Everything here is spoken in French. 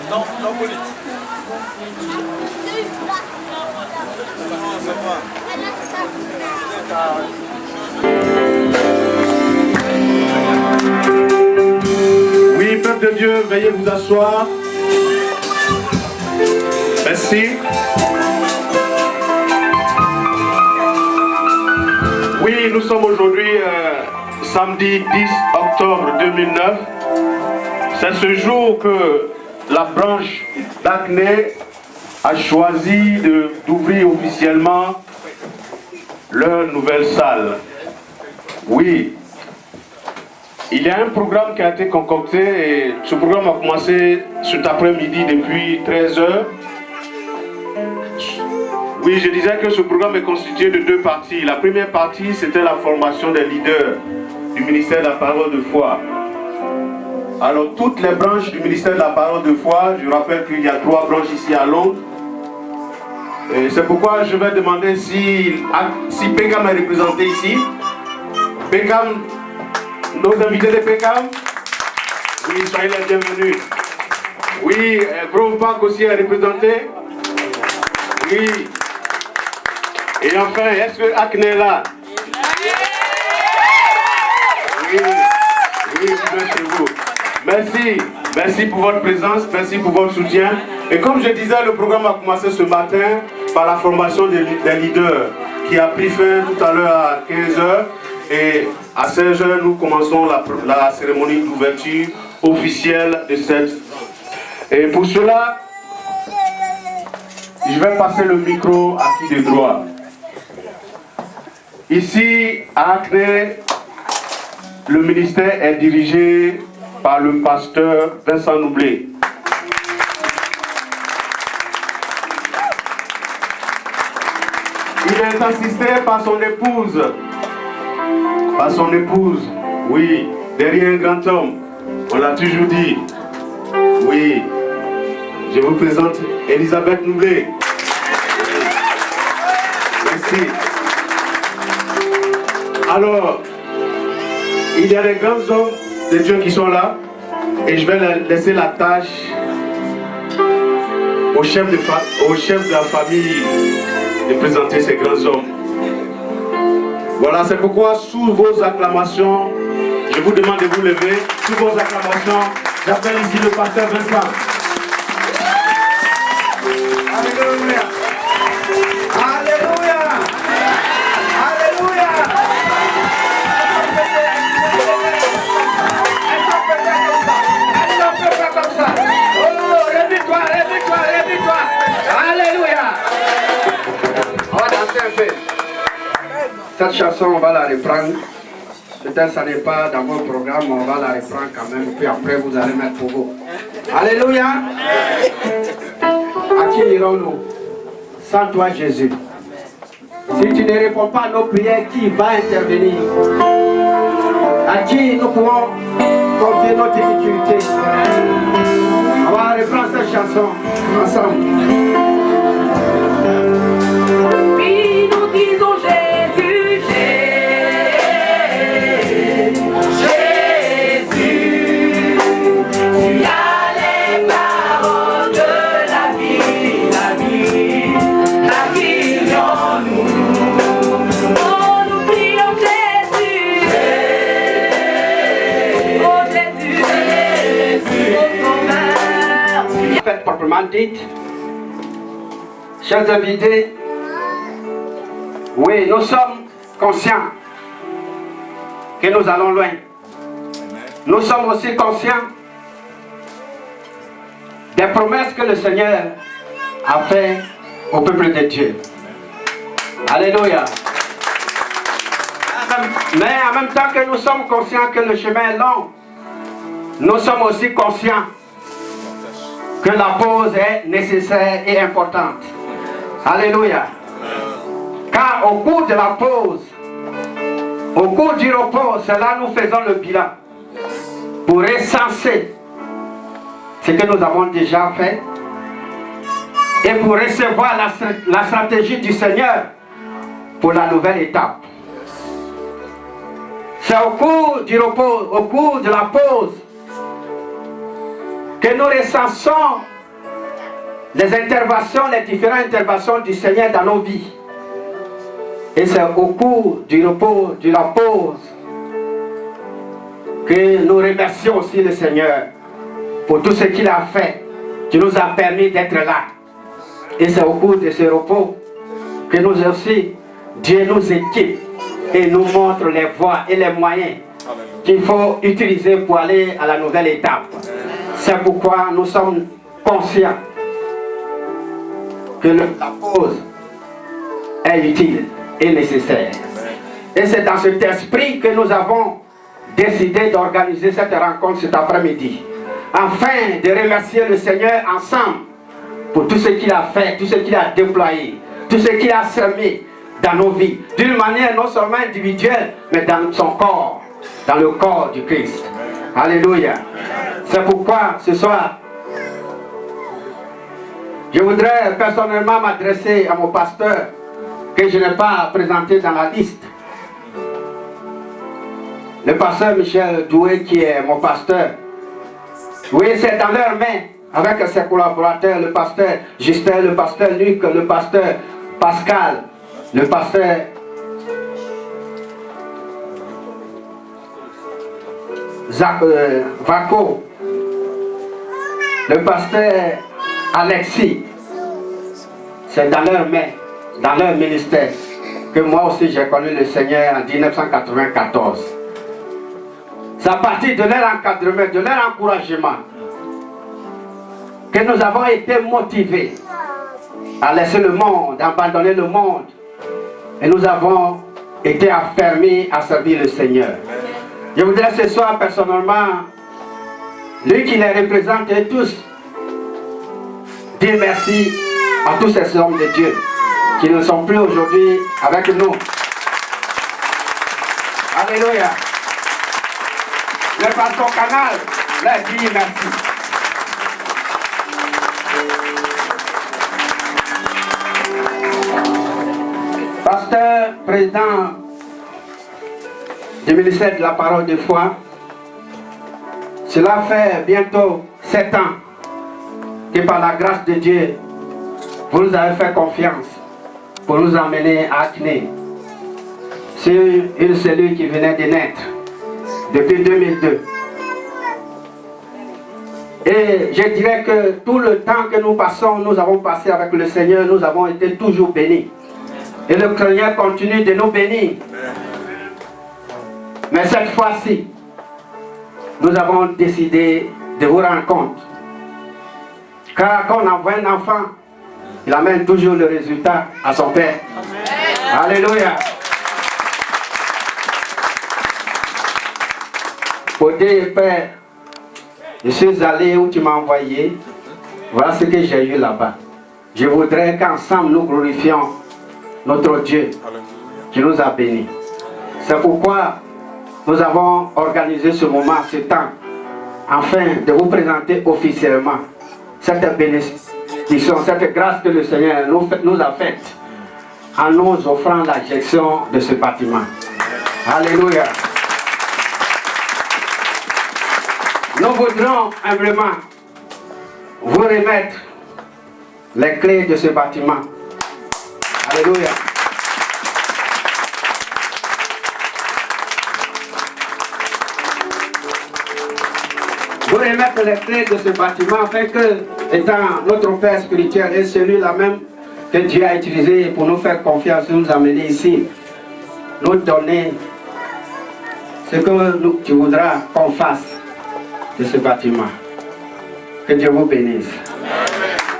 Non, non, politique. Oui, peuple de Dieu, veuillez vous asseoir. Merci. Oui, nous sommes aujourd'hui samedi 10 octobre 2009. C'est ce jour que la branche d'Acné a choisi d'ouvrir officiellement leur nouvelle salle. Oui, il y a un programme qui a été concocté et ce programme a commencé cet après-midi depuis 13 h. Oui, je disais que ce programme est constitué de deux parties. La première partie, c'était la formation des leaders du ministère de la parole de foi. Alors, toutes les branches du ministère de la parole de foi, je rappelle qu'il y a 3 branches ici à Londres. Et c'est pourquoi je vais demander si PECAM est représenté ici. PECAM, nos invités de PECAM. Oui, soyez les bienvenus. Oui, Provopac aussi est représenté. Oui. Et enfin, est-ce que Acné est là? Oui, oui, vous êtes chez vous. Merci, merci pour votre présence, merci pour votre soutien. Et comme je disais, le programme a commencé ce matin par la formation des leaders qui a pris fin tout à l'heure à 15 h. Et à 16 h, nous commençons la cérémonie d'ouverture officielle de cette. Et pour cela, je vais passer le micro à qui de droit. Ici, à Acné, le ministère est dirigé par le pasteur Vincent Noublé. Il est assisté par son épouse. Par son épouse, oui, derrière un grand homme. On l'a toujours dit. Oui, je vous présente Elisabeth Noublé. Merci. Alors, il y a des grands hommes de Dieu qui sont là et je vais laisser la tâche au chef de la famille de présenter ces grands hommes. Voilà, c'est pourquoi sous vos acclamations, je vous demande de vous lever. Sous vos acclamations, j'appelle ici le pasteur Vincent. Alléluia. Alléluia. Alléluia. Cette chanson, on va la reprendre. Peut-être que ça n'est pas dans vos programmes, mais on va la reprendre quand même. Puis après, vous allez mettre pour vous. Alléluia. À qui irons-nous? Sans toi, Jésus. Si tu ne réponds pas à nos prières, qui va intervenir? À qui nous pouvons confier nos difficultés? On va reprendre cette chanson ensemble. Oui, nous disons Jésus, Jésus, tu as les paroles de la vie en nous. Oh, nous prions Jésus, oh Jésus, oh Sauveur. Faites proprement dite, chers invités, oui, nous sommes conscients que nous allons loin. Nous sommes aussi conscients des promesses que le Seigneur a faites au peuple de Dieu. Alléluia. Mais en même temps que nous sommes conscients que le chemin est long, nous sommes aussi conscients que la pause est nécessaire et importante. Alléluia. Car au cours de la pause, au cours du repos, c'est là que nous faisons le bilan pour recenser ce que nous avons déjà fait et pour recevoir la stratégie du Seigneur pour la nouvelle étape. C'est au cours du repos, au cours de la pause, que nous recensons les interventions, les différentes interventions du Seigneur dans nos vies. Et c'est au cours du repos, de la pause, que nous remercions aussi le Seigneur pour tout ce qu'il a fait, qui nous a permis d'être là. Et c'est au cours de ce repos que nous aussi, Dieu nous équipe et nous montre les voies et les moyens qu'il faut utiliser pour aller à la nouvelle étape. C'est pourquoi nous sommes conscients que la pause est utile et nécessaire. Et c'est dans cet esprit que nous avons décidé d'organiser cette rencontre cet après-midi, afin de remercier le Seigneur ensemble pour tout ce qu'il a fait, tout ce qu'il a déployé, tout ce qu'il a semé dans nos vies, d'une manière non seulement individuelle, mais dans son corps, dans le corps du Christ. Alléluia. C'est pourquoi ce soir, je voudrais personnellement m'adresser à mon pasteur, que je n'ai pas présenté dans la liste. Le pasteur Michel Doué, qui est mon pasteur. Oui, c'est dans leurs mains, avec ses collaborateurs, le pasteur Justin, le pasteur Luc, le pasteur Pascal, le pasteur Vaco, le pasteur Alexis. C'est dans leurs mains, dans leur ministère, que moi aussi j'ai connu le Seigneur en 1994. C'est à partir de leur encadrement, de leur encouragement, que nous avons été motivés à laisser le monde, à abandonner le monde. Et nous avons été affermis à servir le Seigneur. Je voudrais ce soir personnellement, lui qui les représente et tous, dire merci à tous ces hommes de Dieu qui ne sont plus aujourd'hui avec nous. Alléluia. Le pasteur Canal leur dit merci. Pasteur, président du ministère de la parole de foi, cela fait bientôt 7 ans que par la grâce de Dieu, vous nous avez fait confiance pour nous emmener à Acné, sur une cellule qui venait de naître depuis 2002. Et je dirais que tout le temps que nous passons, nous avons passé avec le Seigneur, nous avons été toujours bénis. Et le Seigneur continue de nous bénir. Mais cette fois-ci, nous avons décidé de vous rendre compte. Car quand on envoie un enfant, il amène toujours le résultat à son Père. Amen. Alléluia. Pour dire, Père, je suis allé où tu m'as envoyé. Voilà ce que j'ai eu là-bas. Je voudrais qu'ensemble nous glorifions notre Dieu qui nous a bénis. C'est pourquoi nous avons organisé ce moment, ce temps, afin de vous présenter officiellement cette bénédiction, cette grâce que le Seigneur nous a faite en nous offrant la gestion de ce bâtiment. Alléluia. Nous voudrons humblement vous remettre les clés de ce bâtiment. Alléluia. Vous remettre les clés de ce bâtiment afin que, étant notre Père spirituel et celui-là même que Dieu a utilisé pour nous faire confiance, nous amener ici, nous donner ce que tu voudras qu'on fasse de ce bâtiment. Que Dieu vous bénisse.